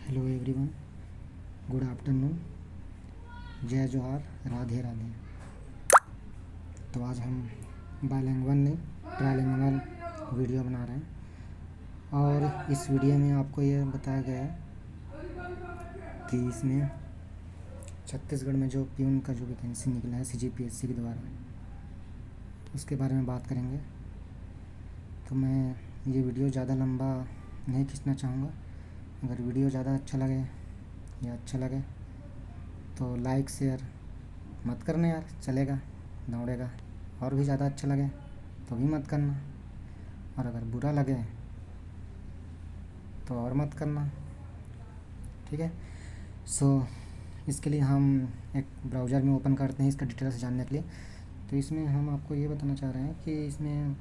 Hello everyone, good afternoon, जय जोहार, राधे राधे। तो आज हम बाइलिंगुअल नहीं ट्राइलिंगुअल वीडियो बना रहे हैं और इस वीडियो में आपको ये बताया गया है कि इसमें छत्तीसगढ़ में जो प्यून का जो वैकेंसी निकला है CGPSC के द्वारा, उसके बारे में बात करेंगे। तो मैं ये वीडियो ज़्यादा लंबा नहीं खींचना चाहूँगा। अगर वीडियो ज़्यादा अच्छा लगे या अच्छा लगे तो लाइक शेयर मत करना यार, चलेगा, दौड़ेगा। और भी ज़्यादा अच्छा लगे तो भी मत करना, और अगर बुरा लगे तो और मत करना, ठीक है। इसके लिए हम एक ब्राउज़र में ओपन करते हैं इसका डिटेल से जानने के लिए। तो इसमें हम आपको ये बताना चाह रहे हैं कि इसमें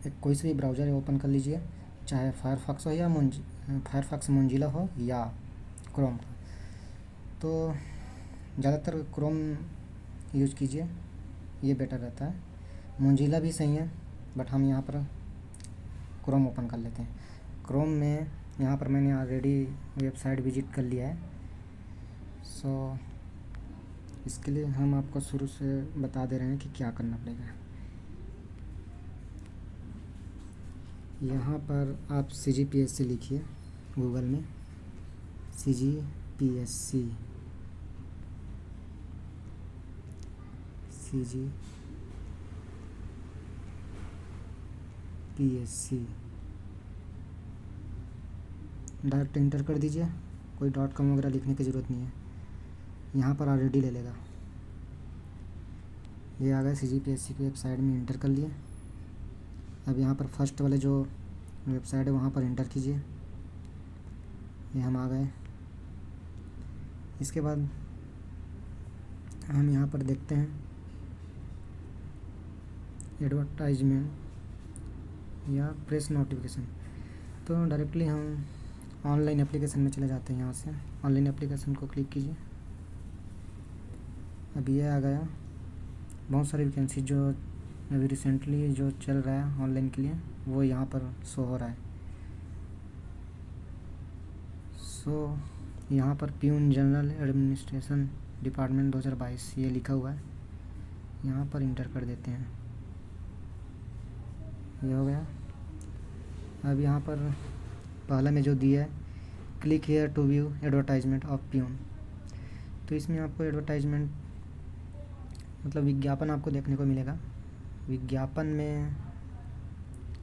एक कोई सा भी ब्राउज़र ओपन कर लीजिए, चाहे फायरफॉक्स हो या फायरफॉक्स मोजिला हो या क्रोम। तो ज़्यादातर क्रोम यूज़ कीजिए, ये बेटर रहता है। मोजिला भी सही है, बट हम यहाँ पर क्रोम ओपन कर लेते हैं। क्रोम में यहाँ पर मैंने ऑलरेडी वेबसाइट विजिट कर लिया है। इसके लिए हम आपको शुरू से बता दे रहे हैं कि क्या करना पड़ेगा। यहाँ पर आप CGPSC लिखिए गूगल में, CGPSC डायरेक्ट इंटर कर दीजिए, कोई .com वगैरह लिखने की ज़रूरत नहीं है। यहाँ पर ऑलरेडी ले लेगा, ये आ गया। CGPSC की वेबसाइट में इंटर कर लिए। अब यहाँ पर फर्स्ट वाले जो वेबसाइट है वहाँ पर इंटर कीजिए, ये हम आ गए। इसके बाद हम यहाँ पर देखते हैं एडवर्टाइजमेंट या प्रेस नोटिफिकेशन। तो डायरेक्टली हम ऑनलाइन एप्लीकेशन में चले जाते हैं। यहाँ से ऑनलाइन एप्लीकेशन को क्लिक कीजिए। अब ये आ गया बहुत सारी वैकेंसी जो अभी रिसेंटली जो चल रहा है ऑनलाइन के लिए, वो यहाँ पर शो हो रहा है। यहाँ पर प्यून जनरल एडमिनिस्ट्रेशन डिपार्टमेंट 2022 ये लिखा हुआ है, यहाँ पर इंटर कर देते हैं। ये हो गया। अब यहाँ पर पहला में जो दिया है click here to view advertisement of peon, तो इसमें आपको एडवर्टाइजमेंट मतलब विज्ञापन आपको देखने को मिलेगा। विज्ञापन में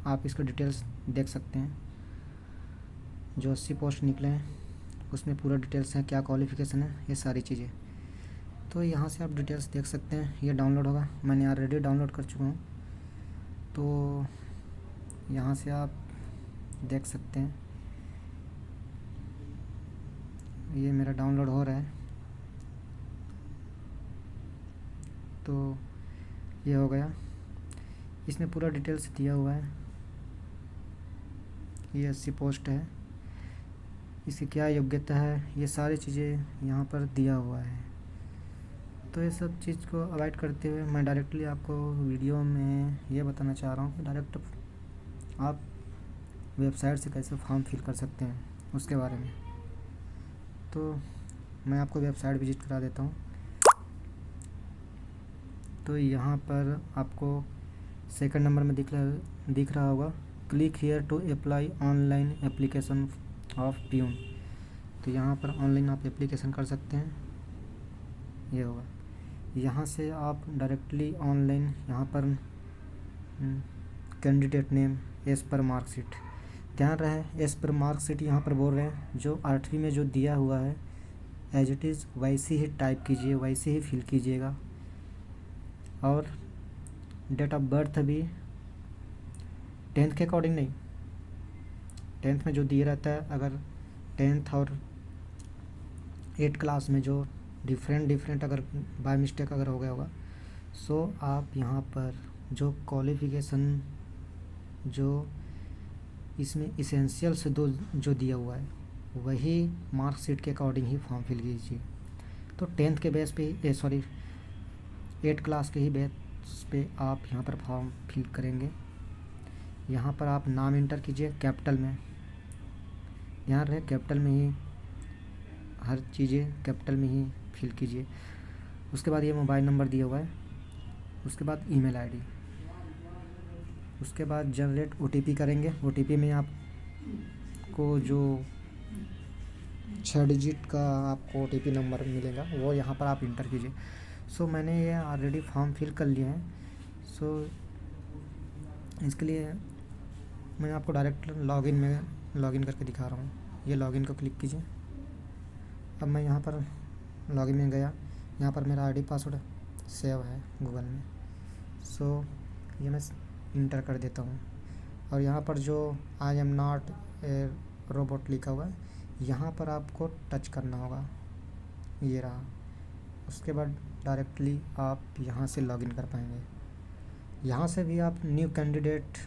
आप इसका डिटेल्स देख सकते हैं। जो 80 पोस्ट निकले हैं उसमें पूरा डिटेल्स है, क्या क्वालिफ़िकेशन है, ये सारी चीज़ें। तो यहाँ से आप डिटेल्स देख सकते हैं। ये डाउनलोड होगा, मैंने ऑलरेडी डाउनलोड कर चुका हूँ। तो यहाँ से आप देख सकते हैं, ये मेरा डाउनलोड हो रहा है। तो ये हो गया, इसमें पूरा डिटेल्स दिया हुआ है। ये 80 पोस्ट है, इसकी क्या योग्यता है, ये सारी चीज़ें यहाँ पर दिया हुआ है। तो ये सब चीज़ को अवॉइड करते हुए मैं डायरेक्टली आपको वीडियो में ये बताना चाह रहा हूँ कि डायरेक्ट आप वेबसाइट से कैसे फॉर्म फिल कर सकते हैं उसके बारे में। तो मैं आपको वेबसाइट विजिट करा देता हूँ। तो यहाँ पर आपको सेकंड नंबर में दिख रहा होगा click here to apply online application of peon. तो यहाँ पर ऑनलाइन आप एप्लीकेशन कर सकते हैं, ये होगा। यहाँ से आप डायरेक्टली ऑनलाइन यहाँ पर candidate name as per marksheet, ध्यान रहे एज पर मार्कशीट यहाँ पर बोल रहे हैं। जो 8वीं में जो दिया हुआ है एज इट इज़ वैसे ही टाइप कीजिए, वैसे ही फिल कीजिएगा। और डेट ऑफ बर्थ भी 10th के अकॉर्डिंग नहीं, 10th में जो दिया रहता है, अगर 10th और 8th क्लास में जो डिफरेंट अगर बाय मिस्टेक अगर हो गया होगा, आप यहाँ पर जो क्वालिफ़िकेशन जो इसमें इसेंशियल से जो दिया हुआ है वही मार्कशीट के अकॉर्डिंग ही फॉर्म फिल कीजिए। तो 10th के बेस पे ही 8th क्लास के ही बेस पे आप यहाँ पर फॉर्म फिल करेंगे। यहाँ पर आप नाम इंटर कीजिए कैपिटल में, ध्यान रहे कैपिटल में ही हर चीज़ें कैपिटल में ही फिल कीजिए। उसके बाद ये मोबाइल नंबर दिया हुआ है, उसके बाद ईमेल आईडी, उसके बाद जनरेट ओटीपी करेंगे। ओटीपी में आपको जो 6 डिजिट का आपको ओटीपी नंबर मिलेगा वो यहाँ पर आप इंटर कीजिए। सो मैंने ये ऑलरेडी फॉर्म फिल कर लिया है। सो इसके लिए मैं आपको डायरेक्ट लॉगिन करके दिखा रहा हूँ। ये लॉगिन को क्लिक कीजिए। अब मैं यहाँ पर लॉगिन में गया, यहाँ पर मेरा आईडी पासवर्ड सेव है गूगल में। सो ये मैं इंटर कर देता हूँ और यहाँ पर जो I am not a robot लिखा हुआ है यहाँ पर आपको टच करना होगा, ये रहा। उसके बाद डायरेक्टली आप यहाँ से लॉगिन कर पाएंगे। यहाँ से भी आप न्यू कैंडिडेट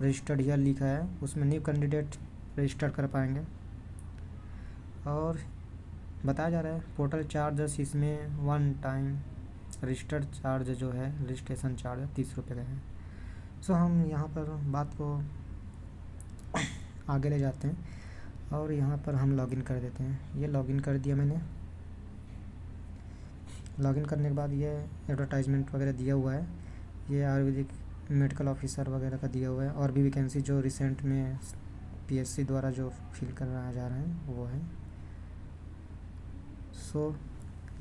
रजिस्टर्ड हियर लिखा है, उसमें न्यू कैंडिडेट रजिस्टर कर पाएंगे। और बताया जा रहा है पोर्टल चार्जेस इसमें वन टाइम रजिस्टर्ड चार्ज जो है रजिस्ट्रेशन चार्ज 30 रुपये का है। सो हम यहाँ पर बात को आगे ले जाते हैं और यहाँ पर हम लॉगिन कर देते हैं। ये लॉगिन कर दिया मैंने। लॉगिन करने के बाद ये एडवर्टाइजमेंट वगैरह दिया हुआ है, ये आयुर्वेदिक मेडिकल ऑफिसर वगैरह का दिया हुआ है और भी वैकेंसी जो रिसेंट में पीएससी द्वारा जो फिल कराया जा रहा है वो है। सो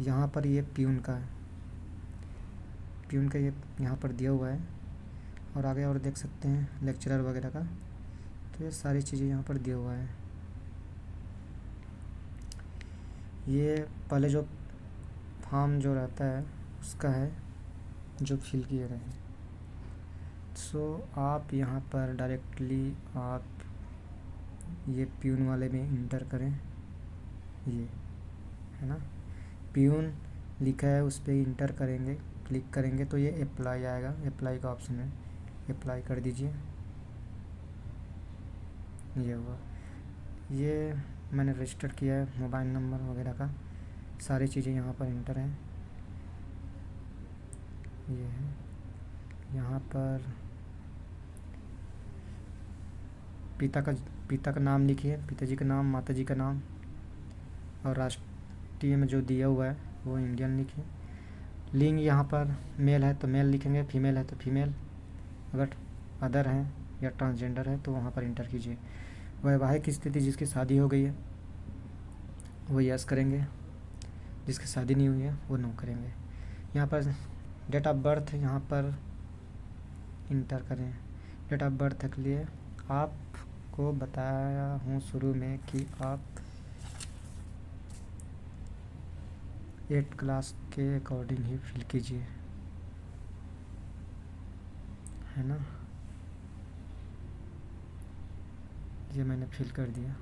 यहाँ पर ये प्यून का है, प्यून का ये यहाँ पर दिया हुआ है और आगे और देख सकते हैं लेक्चरर वगैरह का। तो ये सारी चीज़ें यहाँ पर दिया हुआ है। ये पहले जो फॉर्म जो रहता है उसका है जो फिल किए गए हैं। सो आप यहाँ पर डायरेक्टली आप ये प्यून वाले में इंटर करें, ये है ना प्यून लिखा है उस पर इंटर करेंगे, क्लिक करेंगे तो ये अप्लाई आएगा, अप्लाई का ऑप्शन है, अप्लाई कर दीजिए। ये हुआ, ये मैंने रजिस्टर किया है, मोबाइल नंबर वगैरह का सारी चीज़ें यहाँ पर इंटर हैं। ये है, यहाँ पर पिता का नाम लिखिए, पिताजी का नाम, माताजी का नाम और राष्ट्रीय में जो दिया हुआ है वो इंडियन लिखिए। लिंग यहाँ पर मेल है तो मेल लिखेंगे, फीमेल है तो फीमेल, अगर अदर हैं या ट्रांसजेंडर है तो वहाँ पर इंटर कीजिए। वैवाहिक स्थिति जिसकी शादी हो गई है वो यस करेंगे, जिसकी शादी नहीं हुई है वो नो करेंगे। यहाँ पर डेट ऑफ बर्थ यहाँ पर इंटर करें। डेट ऑफ बर्थ के लिए आपको बताया हूँ शुरू में कि आप 8 क्लास के अकॉर्डिंग ही फिल कीजिए, है ना। ये मैंने फिल कर दिया।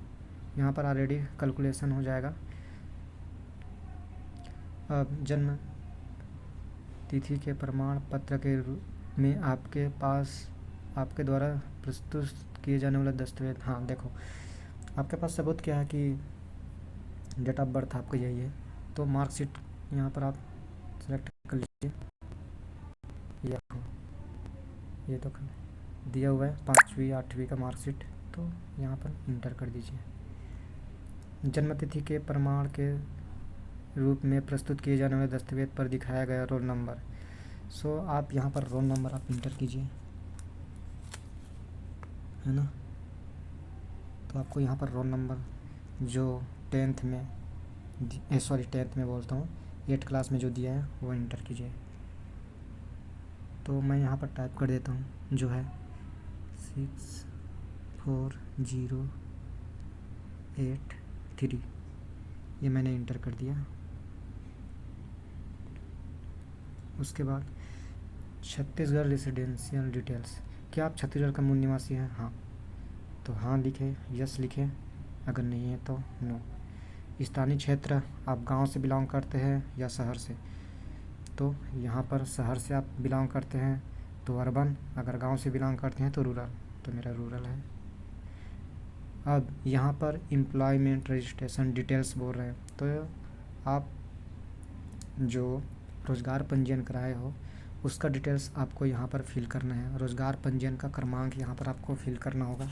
यहाँ पर ऑलरेडी कैलकुलेशन हो जाएगा। अब जन्म तिथि के प्रमाण पत्र के रूप में आपके पास आपके द्वारा प्रस्तुत किए जाने वाला दस्तावेज। हाँ देखो, आपके पास सबूत क्या है कि डेट ऑफ बर्थ आपका यही है, तो मार्कशीट यहाँ पर आप सेलेक्ट कर लीजिए। ये तो दिया हुआ है 5वीं 8वीं का मार्कशीट, तो यहाँ पर इंटर कर दीजिए। जन्मतिथि के प्रमाण के रूप में प्रस्तुत किए जाने वाले दस्तावेज पर दिखाया गया रोल नंबर। सो आप यहाँ पर रोल नंबर आप इंटर कीजिए, है ना। तो आपको यहाँ पर रोल नंबर जो 10th में 10th में बोलता हूँ 8 क्लास में जो दिया है वो इंटर कीजिए। तो मैं यहाँ पर टाइप कर देता हूँ जो है 64083, ये मैंने इंटर कर दिया। उसके बाद छत्तीसगढ़ रेसिडेंशियल डिटेल्स, क्या आप छत्तीसगढ़ का मूल निवासी हैं? हाँ, तो हाँ लिखें, यस लिखें, अगर नहीं है तो नो। स्थानीय क्षेत्र, आप गांव से बिलोंग करते हैं या शहर से? तो यहाँ पर शहर से आप बिलोंग करते हैं तो अर्बन, अगर गांव से बिलोंग करते हैं तो रूरल, तो मेरा रूरल है। अब यहाँ पर एम्प्लॉयमेंट रजिस्ट्रेशन डिटेल्स बोल रहे हैं, तो आप जो रोज़गार पंजीयन कराए हो उसका डिटेल्स आपको यहाँ पर फिल करना है। रोज़गार पंजीयन का क्रमांक यहाँ पर आपको फिल करना होगा।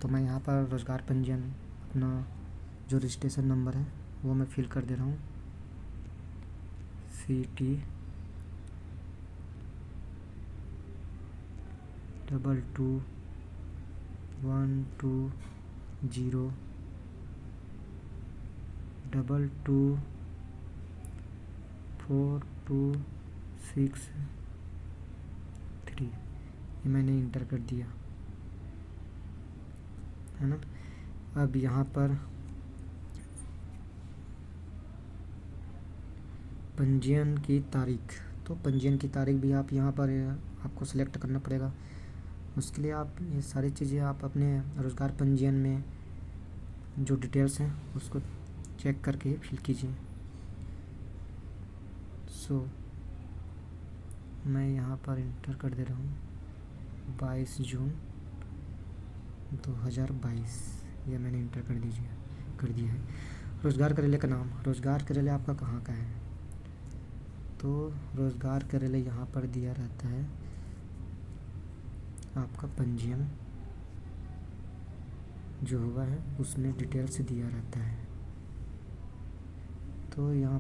तो मैं यहाँ पर रोज़गार पंजीयन अपना जो रजिस्ट्रेशन नंबर है वो मैं फिल कर दे रहा हूँ, CT 221220224263 ये मैंने इंटर कर दिया है ना। अब यहाँ पर पंजीयन की तारीख, तो पंजीयन की तारीख भी आप यहाँ पर आपको सिलेक्ट करना पड़ेगा। उसके लिए आप ये सारी चीज़ें आप अपने रोज़गार पंजीयन में जो डिटेल्स हैं उसको चेक करके फिल कीजिए। सो मैं यहाँ पर इंटर कर दे रहा हूँ 22 जून 2022, ये मैंने इंटर कर दिया है। रोज़गार कार्यालय का नाम, रोज़गार कार्यालय आपका कहाँ का है, तो रोज़गार कार्यालय यहाँ पर दिया रहता है आपका पंजीयन जो हुआ है उसमें डिटेल्स दिया रहता है। तो यहाँ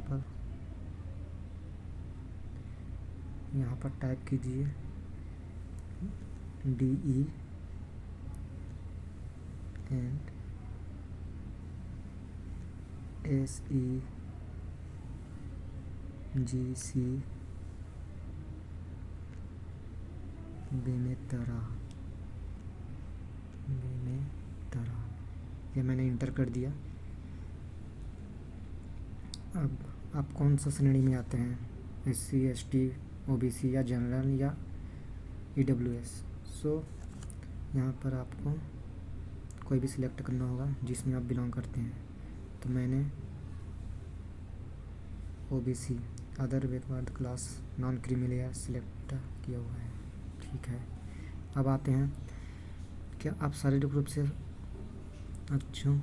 पर टाइप कीजिए DE एंड SEGC बेमेतरा, ये मैंने इंटर कर दिया। अब आप कौन सा श्रेणी में आते हैं, SC ST OBC या जनरल या EWS। सो यहाँ पर आपको कोई भी सिलेक्ट करना होगा जिसमें आप बिलोंग करते हैं। तो मैंने OBC other backward class non creamy select किया हुआ है, ठीक है। अब आते हैं, क्या आप शारीरिक रूप से अक्षम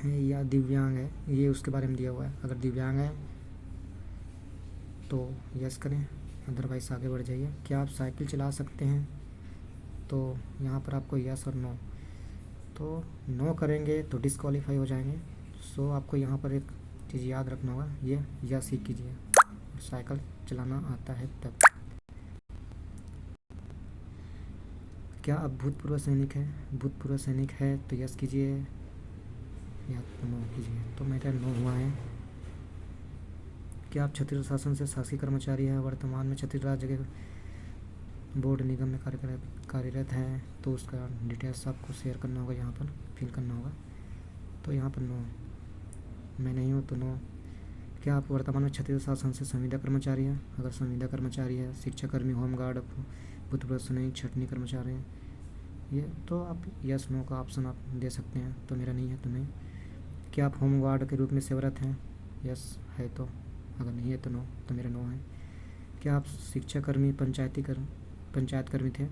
है या दिव्यांग है, ये उसके बारे में दिया हुआ है। अगर दिव्यांग है तो यस करें, अदरवाइज़ आगे बढ़ जाइए। क्या आप साइकिल चला सकते हैं, तो यहाँ पर आपको यस और नो, तो नो करेंगे तो डिस्क्वालीफाई हो जाएंगे। सो आपको यहाँ पर एक चीज़ याद रखना होगा, ये यस ही कीजिए, साइकिल चलाना आता है तब। क्या आप भूतपूर्व सैनिक है, भूतपूर्व सैनिक है तो यस कीजिए या नो कीजिए, तो मेरा नो हुआ है। क्या आप छत्तीसगढ़ शासन से शासकीय कर्मचारी हैं, वर्तमान में छत्तीसगढ़ राज्य के बोर्ड निगम में कार्यरत हैं, तो उसका डिटेल्स आपको शेयर करना होगा, यहाँ पर फिल करना होगा। तो यहाँ पर नो, मैं नहीं हूँ तो नो। क्या आप वर्तमान में छत्तीसगढ़ शासन से संविदा कर्मचारी हैं, अगर संविदा कर्मचारी है, शिक्षाकर्मी, होमगार्ड, भूतपूर्व सैनिक, छटनी कर्मचारी हैं, ये तो आप यस नो का ऑप्शन आप दे सकते हैं। तो मेरा नहीं है तो नहीं। क्या आप होमगार्ड के रूप में सेवारत हैं, यस है तो, अगर नहीं है तो नो, तो मेरा नो है। क्या आप शिक्षाकर्मी पंचायत कर्मी थे,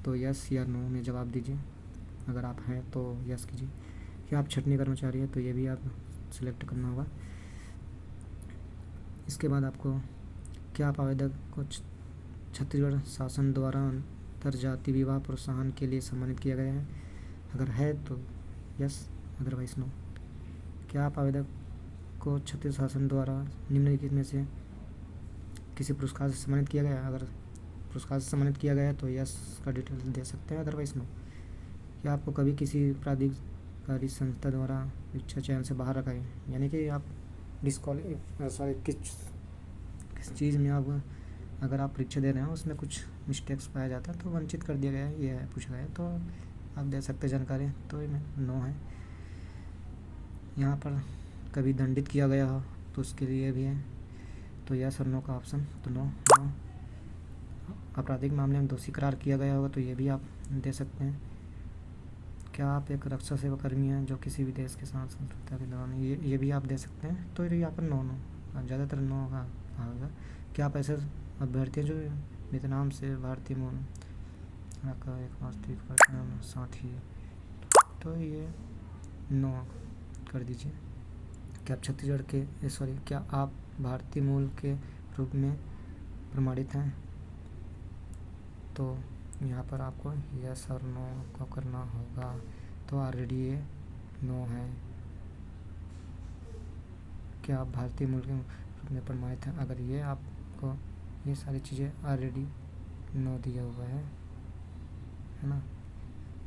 तो यस या नो में जवाब दीजिए, अगर आप हैं तो यस कीजिए। क्या आप छटनी कर्मचारी है, तो ये भी आप सिलेक्ट करना होगा। इसके बाद आपको, क्या आप आवेदक को छत्तीसगढ़ शासन द्वारा अंतरजातीय विवाह प्रोत्साहन के लिए सम्मानित किया गया है, अगर है तो यस, अदरवाइज नो। क्या आप आवेदक को छत्तीसगढ़ शासन द्वारा निम्नलिखित में से किसी पुरस्कार से सम्मानित किया गया है, अगर पुरस्कार से सम्मानित किया गया है तो यस का डिटेल दे सकते हैं, अदरवाइज नो। क्या आपको कभी किसी प्राधिकारी संस्था द्वारा परीक्षा चयन से बाहर रखा है, यानी कि आप किस चीज़ में आप, अगर आप परीक्षा दे रहे हैं उसमें कुछ मिस्टेक्स पाया जाता है तो वंचित कर दिया गया है, ये है पूछा गया है, तो आप दे सकते जानकारी, तो ये नो है। यहाँ पर कभी दंडित किया गया हो तो उसके लिए भी है, तो यस और नो का ऑप्शन, तो नो। आपराधिक मामले में दोषी करार किया गया होगा तो ये भी आप दे सकते हैं। क्या आप एक रक्षा सेवा कर्मी हैं जो किसी भी देश के साथ शत्रुता के दौरान, ये भी आप दे सकते हैं, तो यहाँ पर नो ज़्यादातर नो होगा। क्या आप ऐसे अभ्यर्थी जो वियतनाम से भारतीय मूल का एक वास्तविक साथी, तो ये नो कर दीजिए। क्या आप छत्तीसगढ़ के क्या आप भारतीय मूल के रूप में प्रमाणित हैं, तो यहाँ पर आपको यस और नो को करना होगा। तो ऑलरेडी ये नो है। क्या आप भारतीय मूल के रूप में प्रमाणित हैं? अगर ये आपको ये सारी चीज़ें ऑलरेडी नो दिया हुआ है ना।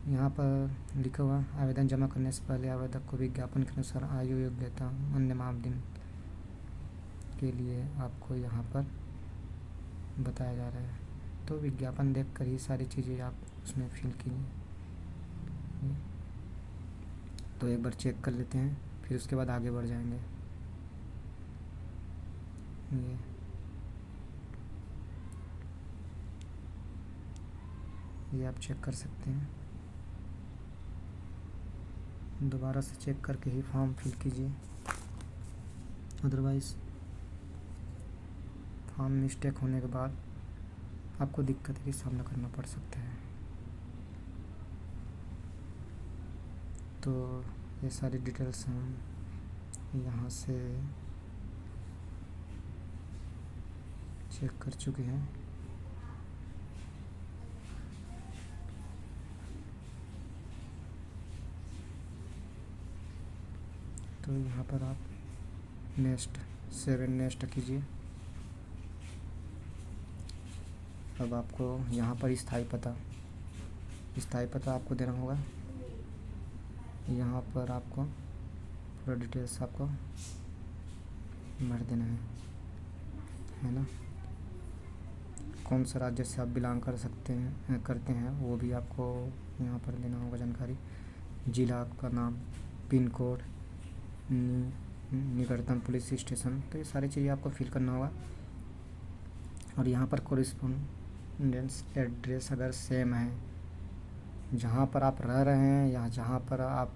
यहाँ पर लिखा हुआ आवेदन जमा करने से पहले आवेदक को विज्ञापन के अनुसार आयु, योग्यता, अन्य मापदंड के लिए आपको यहाँ पर बताया जा रहा है। तो विज्ञापन देखकर ही सारी चीज़ें आप उसमें फिल कीजिए। तो एक बार चेक कर लेते हैं, फिर उसके बाद आगे बढ़ जाएंगे। ये आप चेक कर सकते हैं। दोबारा से चेक करके ही फॉर्म फिल कीजिए, अदरवाइज़ फॉर्म मिस्टेक होने के बाद आपको दिक्कत का सामना करना पड़ सकता है। तो ये सारी डिटेल्स हम यहाँ से चेक कर चुके हैं। तो यहाँ पर आप नेक्स्ट 7 नेक्स्ट कीजिए। अब आपको यहाँ पर स्थायी पता आपको देना होगा। यहाँ पर आपको पूरा डिटेल्स आपको भर देना है ना। कौन सा राज्य से आप बिलोंग करते हैं वो भी आपको यहाँ पर देना होगा जानकारी। जिला का नाम, पिन कोड, निकटतम पुलिस स्टेशन, तो ये सारी चीज़ें आपको फिल करना होगा। और यहाँ पर कोरिस्पोंडेंस एड्रेस अगर सेम है, जहाँ पर आप रह रहे हैं या जहाँ पर आप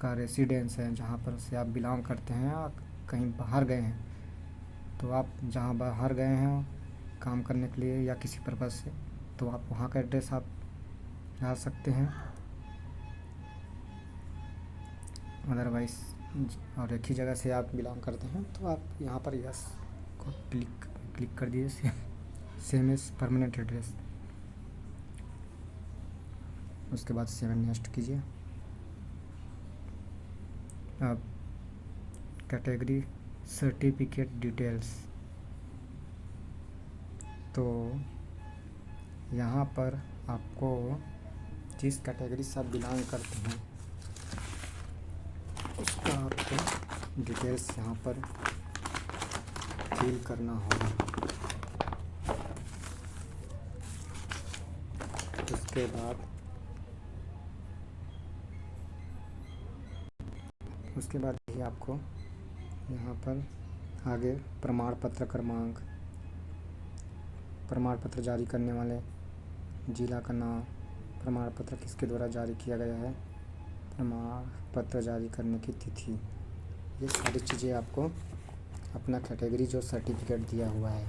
का रेसिडेंस है, जहाँ पर से आप बिलोंग करते हैं या कहीं बाहर गए हैं, तो आप जहाँ बाहर गए हैं काम करने के लिए या किसी पर्पज़ से, तो आप वहाँ का एड्रेस आप डाल सकते हैं। अदरवाइज़ और एक ही जगह से आप बिलोंग करते हैं तो आप यहाँ पर यस को क्लिक कर दीजिए, सेम एज परमानेंट एड्रेस। उसके बाद 7 नेक्स्ट कीजिए। अब कैटेगरी सर्टिफिकेट डिटेल्स, तो यहाँ पर आपको जिस कैटेगरी से आप बिलोंग करते हैं उसका आपको डिटेल्स यहाँ पर फिल करना होगा। उसके बाद ही आपको यहाँ पर आगे प्रमाण पत्र जारी करने वाले जिला का नाम, प्रमाण पत्र किसके द्वारा जारी किया गया है, प्रमाण पत्र जारी करने की तिथि, ये सारी चीज़ें आपको अपना कैटेगरी जो सर्टिफिकेट दिया हुआ है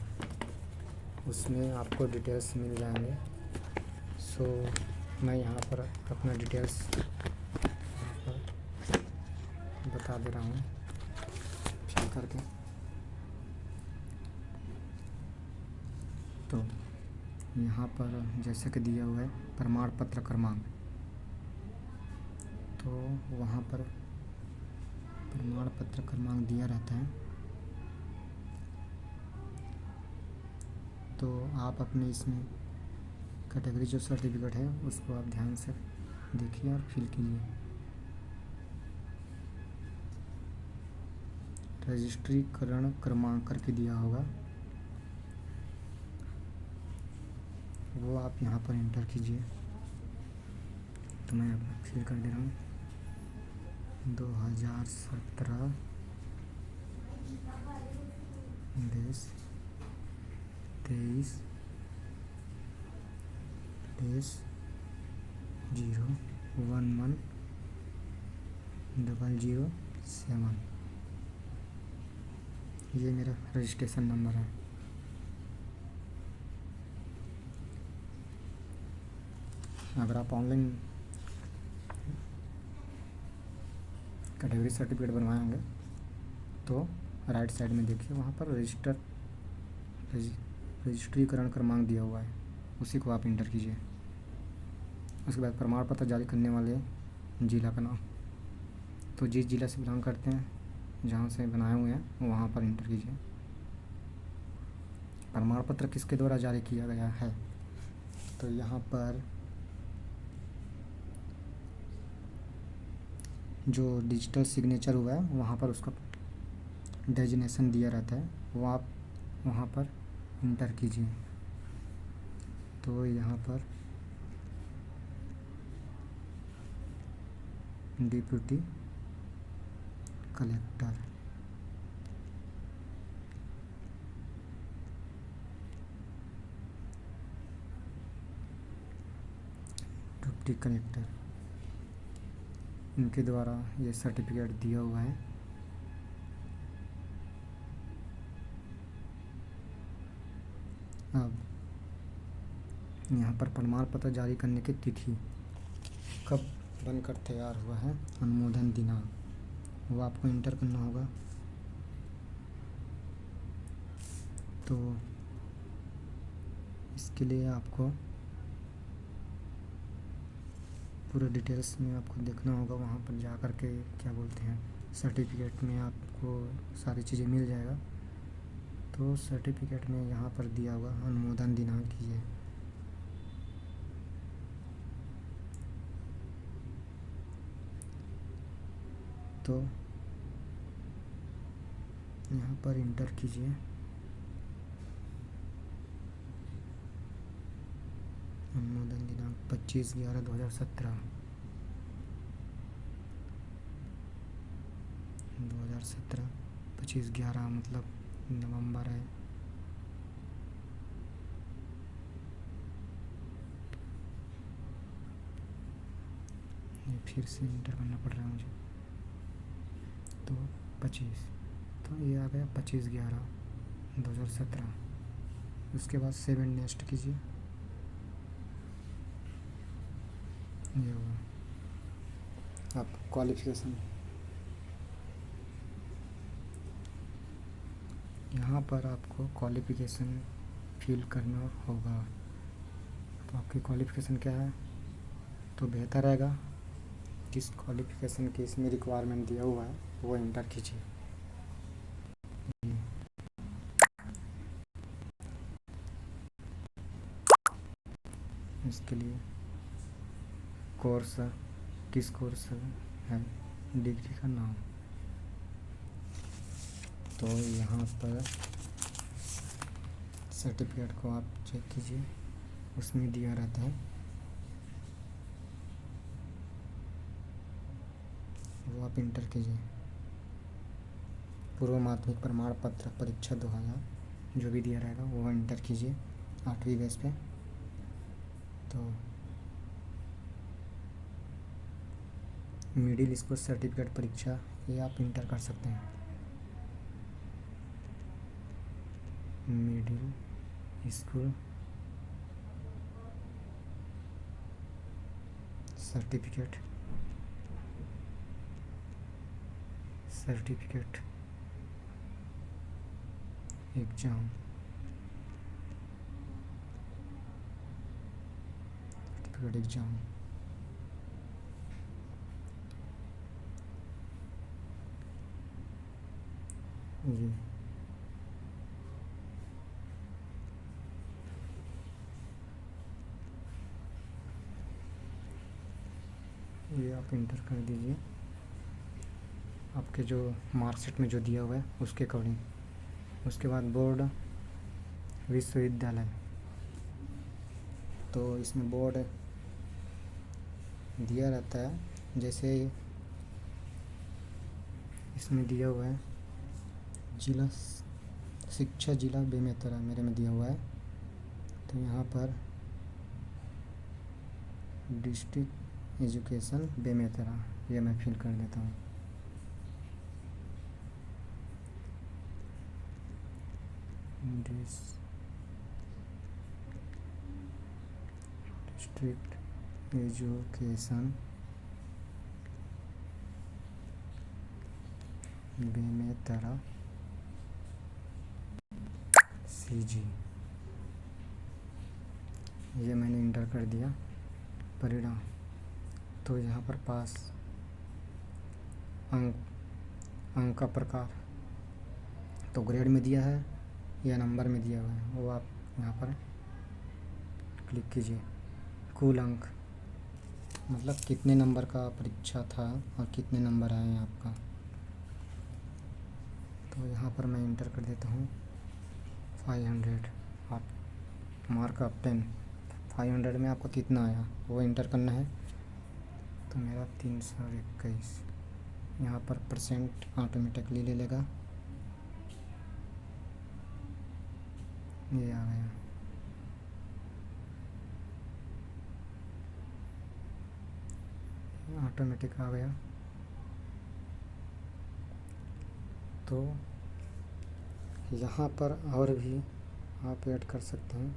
उसमें आपको डिटेल्स मिल जाएंगे। सो मैं यहाँ पर अपना डिटेल्स बता दे रहा हूँ फिल करके। तो यहाँ पर जैसे कि दिया हुआ है प्रमाण पत्र क्रमांक, तो वहाँ पर प्रमाण पत्र क्रमांक दिया रहता है। तो आप अपने इसमें कैटेगरी जो सर्टिफिकेट है उसको आप ध्यान से देखिए और फिल कीजिए। रजिस्ट्रीकरण क्रमांक करके दिया होगा, वो आप यहाँ पर एंटर कीजिए। तो मैं अब फिल कर दे रहा हूँ 2017 23 0110007, ये मेरा रजिस्ट्रेशन नंबर है। अगर आप ऑनलाइन कैटेगरी सर्टिफिकेट बनवाएंगे तो राइट साइड में देखिए वहाँ पर रजिस्ट्रीकरण क्रमांक दिया हुआ है, उसी को आप इंटर कीजिए। उसके बाद प्रमाण पत्र जारी करने वाले जिला का नाम, तो जिस जिला से बिलोंग करते हैं, जहाँ से बनाए हुए हैं, वहाँ पर इंटर कीजिए। प्रमाण पत्र किसके द्वारा जारी किया गया है? तो यहाँ पर जो डिजिटल सिग्नेचर हुआ है वहाँ पर उसका डेजिग्नेशन दिया रहता है, वो आप वहाँ पर इंटर कीजिए। तो यहाँ पर डिप्टी कलेक्टर, डिप्टी कलेक्टर, इनके द्वारा ये सर्टिफिकेट दिया हुआ है। अब यहाँ पर प्रमाण पत्र जारी करने की तिथि कब बनकर तैयार हुआ है, अनुमोदन दिनांक, वो आपको इंटर करना होगा। तो इसके लिए आपको पूरे डिटेल्स में आपको देखना होगा, वहाँ पर जा कर के क्या बोलते हैं, सर्टिफिकेट में आपको सारी चीज़ें मिल जाएगा। तो सर्टिफिकेट में यहाँ पर दिया हुआ अनुमोदन दिनांक ये, तो यहाँ पर इंटर कीजिए। अनुमोदन दिनांक 25/11/2017, 2017 25/11 मतलब नवंबर है। ये फिर से इंटर करना पड़ रहा है मुझे। तो 25, तो ये आ गया 25/11/2017। उसके बाद 7 नेक्स्ट कीजिए। ये हुआ आप क्वालिफिकेशन। यहाँ पर आपको क्वालिफिकेशन फिल करना होगा। तो आपकी क्वालिफिकेशन क्या है? तो बेहतर रहेगा जिस क्वालिफिकेशन की इसमें रिक्वायरमेंट दिया हुआ है वो इंटर कीजिए। इसके लिए कोर्स, किस कोर्स है, डिग्री का नाम। तो यहाँ पर सर्टिफिकेट को आप चेक कीजिए, उसमें दिया रहता है, वो आप इंटर कीजिए। पूर्व माध्यमिक प्रमाण पत्र परीक्षा 2000 जो भी दिया रहेगा वो इंटर कीजिए 8वीं बेस पे। तो मिडिल स्कूल सर्टिफिकेट परीक्षा ये आप इंटर कर सकते हैं। Middle school certificate exam, certificate exam, ये आप इंटर कर दीजिए आपके जो मार्कशीट में जो दिया हुआ है उसके अकॉर्डिंग। उसके बाद बोर्ड विश्वविद्यालय, तो इसमें बोर्ड दिया रहता है, जैसे इसमें दिया हुआ है जिला शिक्षा जिला बेमेतरा मेरे में दिया हुआ है। तो यहाँ पर डिस्ट्रिक्ट एजुकेशन बेमेतरा ये मैं फिल कर देता हूँ। डिस्ट्रिक्ट एजुकेशन बेमेतरा CG, ये मैंने इंटर कर दिया परिणाम। तो यहाँ पर पास अंक अंक का प्रकार तो ग्रेड में दिया है या नंबर में दिया हुआ है, वो आप यहाँ पर क्लिक कीजिए। कुल अंक मतलब कितने नंबर का परीक्षा था और कितने नंबर आए हैं आपका। तो यहाँ पर मैं इंटर कर देता हूँ 500। आप मार्क ऑफ 10 500 में आपका कितना आया वो इंटर करना है। तो मेरा 321 यहाँ पर परसेंट ऑटोमेटिकली ले लेगा, ये आ गया। ऑटोमेटिक आ गया। तो यहाँ पर और भी आप ऐड कर सकते हैं।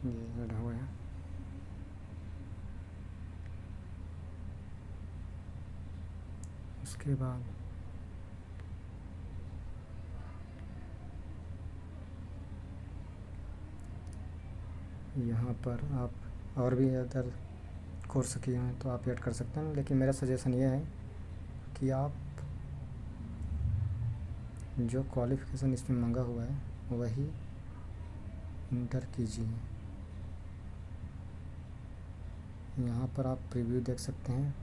ये ऐड हो गया। उसके बाद यहाँ पर आप और भी अदर कोर्स किए हैं तो आप ऐड कर सकते हैं, लेकिन मेरा सजेशन ये है कि आप जो क्वालिफ़िकेशन इसमें मांगा हुआ है वही इंटर कीजिए। यहाँ पर आप प्रीव्यू देख सकते हैं।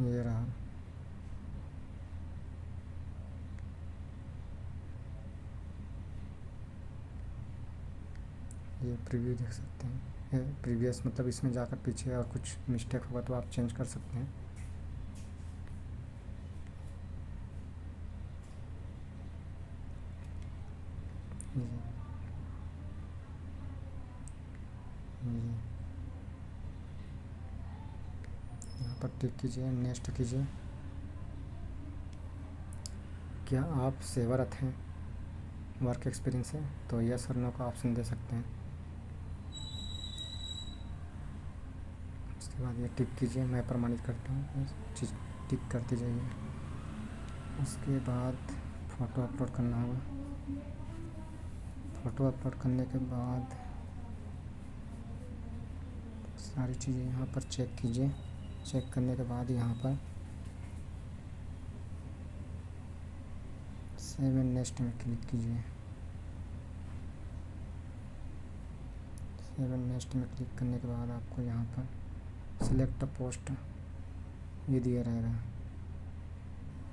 ये रहा। ये प्रीव्यू देख सकते हैं। प्रीवियस मतलब इसमें जाकर पीछे और कुछ मिस्टेक होगा तो आप चेंज कर सकते हैं। ये ये यहाँ पर टिक कीजिए, नेक्स्ट कीजिए। क्या आप सेवारत हैं, वर्क एक्सपीरियंस है, तो यस और नो का ऑप्शन दे सकते हैं। उसके बाद ये टिक कीजिए, मैं प्रमाणित करता हूँ, चीज़ टिक करते जाइए। उसके बाद फ़ोटो अपलोड करना होगा। फ़ोटो अपलोड करने के बाद सारी चीज़ें यहाँ पर चेक कीजिए। चेक करने के बाद यहाँ पर सेव एंड नेक्स्ट में क्लिक कीजिए। सेव एंड नेक्स्ट में क्लिक करने के बाद आपको यहाँ पर सिलेक्ट पोस्ट ये दिया रहेगा।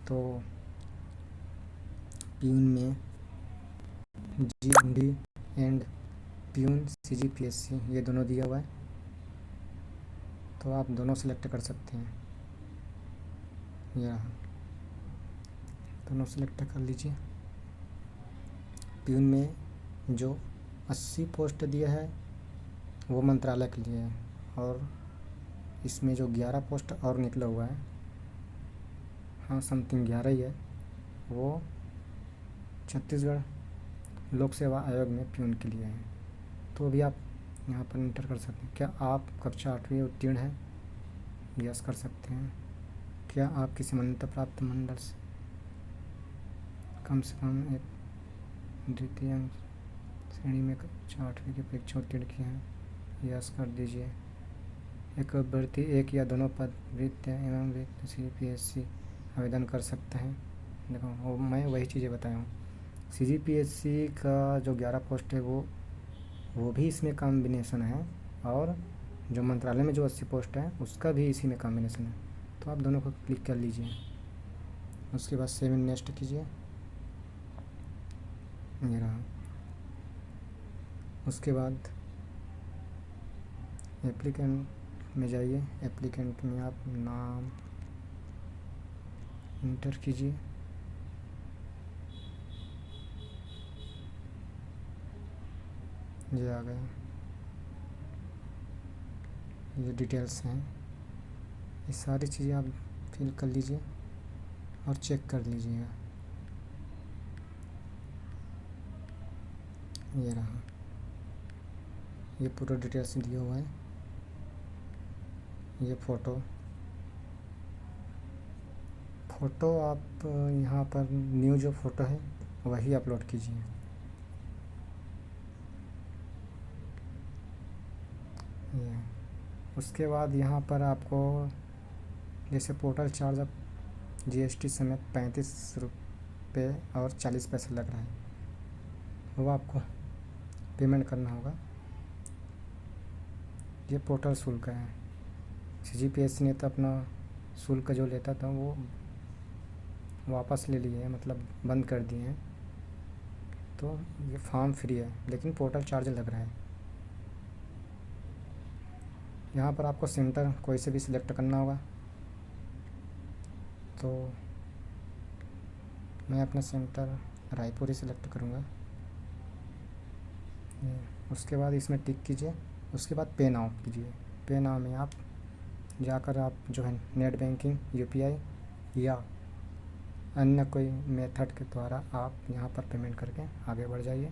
तो प्यून में GMD एंड प्यून CGPSC ये दोनों दिया हुआ है, तो आप दोनों सेलेक्ट कर सकते हैं। यहाँ दोनों सेलेक्ट कर लीजिए। प्यून में जो 80 पोस्ट दिया है वो मंत्रालय के लिए है, और इसमें जो 11 पोस्ट और निकला हुआ है, हाँ समथिंग 11 ही है, वो छत्तीसगढ़ लोक सेवा आयोग में प्यून के लिए है। तो भी आप यहाँ पर इंटर कर सकते हैं। क्या आप कक्षा 8वीं उत्तीर्ण हैं, यस कर सकते हैं। क्या आप किसी मान्यता प्राप्त मंडल से कम एक द्वितीय श्रेणी में कक्षा 8वीं की परीक्षा उत्तीर्ण किए हैं, यस कर दीजिए। एक अभ्यर्थी एक या दोनों पद वृत्ति एवं वृत्ति CGPSC आवेदन कर सकते हैं। देखो वो मैं वही चीज़ें बताया हूँ। CGPSC का जो 11 पोस्ट है वो भी इसमें कॉम्बिनेशन है, और जो मंत्रालय में जो 80 पोस्ट है उसका भी इसी में कॉम्बिनेशन है। तो आप दोनों को क्लिक कर लीजिए। उसके बाद सेव एंड नेक्स्ट कीजिए। ये रहा। उसके बाद एप्लीकेंट में जाइए। एप्लीकेंट में आप नाम इंटर कीजिए। ये आ गया। ये डिटेल्स हैं, ये सारी चीज़ें आप फिल कर लीजिए और चेक कर लीजिएगा। ये रहा, ये पूरा डिटेल्स दिया हुआ है। ये फ़ोटो फ़ोटो आप यहाँ पर न्यू जो फ़ोटो है वही अपलोड कीजिए। ये उसके बाद यहाँ पर आपको जैसे पोर्टल चार्ज अब जीएसटी समेत 35 रुपये और 40 पैसे लग रहा है, वो आपको पेमेंट करना होगा। ये पोर्टल शुल्क है। CGPSC ने तो अपना शुल्क जो लेता था वो वापस ले लिए हैं, मतलब बंद कर दिए हैं। तो ये फॉर्म फ्री है लेकिन पोर्टल चार्ज लग रहा है। यहाँ पर आपको सेंटर कोई से भी सिलेक्ट करना होगा। तो मैं अपना सेंटर रायपुर ही सिलेक्ट करूँगा। उसके बाद इसमें टिक कीजिए। उसके बाद पे नाउ कीजिए। पे नाउ में आप जाकर आप जो है नेट बैंकिंग, UPI या अन्य कोई मेथड के द्वारा आप यहाँ पर पेमेंट करके आगे बढ़ जाइए।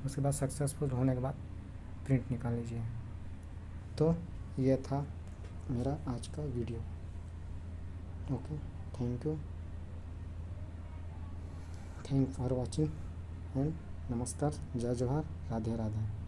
उसके बाद सक्सेसफुल होने के बाद प्रिंट निकाल लीजिए। तो ये था मेरा आज का video. Okay, thank for watching and नमस्कार, जय जोहार, राधे राधे।